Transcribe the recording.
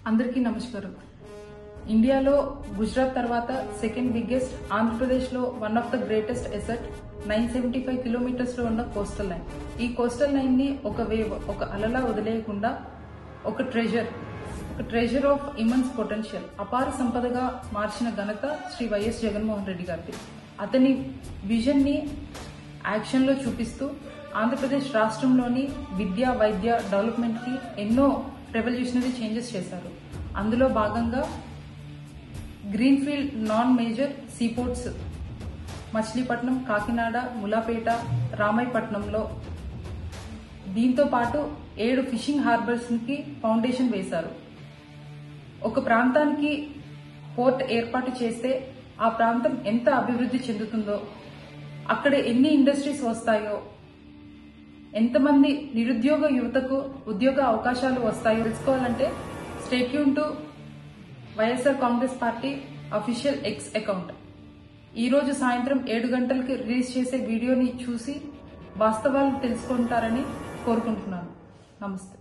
అందరికీ నమస్కారం. ఇండియాలో గుజరాత్ తర్వాత సెకండ్ బిగ్గెస్ట్, ఆంధ్రప్రదేశ్లో one of the greatest asset 975 కిలోమీటర్స్లో ఉన్న కోస్టల్ లైన్. ఈ కోస్టల్ లైన్ని ఒక వేవ్, ఒక అలలా వదిలేయకుండా ఒక ట్రెజర్ ఆఫ్ ఇమన్స్ పొటెన్షియల్, అపార సంపదగా మార్చిన ఘనత శ్రీ వైఎస్ జగన్మోహన్ రెడ్డి గారిది. అతని విజన్ ని యాక్షన్ లో చూపిస్తూ ఆంధ్రప్రదేశ్ రాష్ట్రంలోని విద్య, వైద్య డెవలప్మెంట్ కి ఎన్నో రెవల్యూషనరీ చేంజెస్ చేశారు. అందులో భాగంగా greenfield non major seaports Machilipatnam, Kakinada, Mulapeta, రామాయపట్నంలో, దీంతో పాటు 7 ఫిషింగ్ హార్బర్స్ కి ఫౌండేషన్ వేశారు. ఒక ప్రాంతానికి పోర్ట్ ఏర్పాటు చేస్తే ఆ ప్రాంతం ఎంత అభివృద్ధి చెందుతుందో, అక్కడ ఎన్ని ఇండస్ట్రీస్ వస్తాయో, ఎంతమంది నిరుద్యోగ యువతకు ఉద్యోగ అవకాశాలు వస్తాయో తెలుసుకోవాలంటే stay tune to YSR Congress party official X account. ఈ రోజు సాయంత్రం 7 గంటలకి రిలీజ్ చేసే వీడియోని చూసి వాస్తవాలు తెలుసుకుంటారని కోరుకుంటున్నాను. నమస్తే.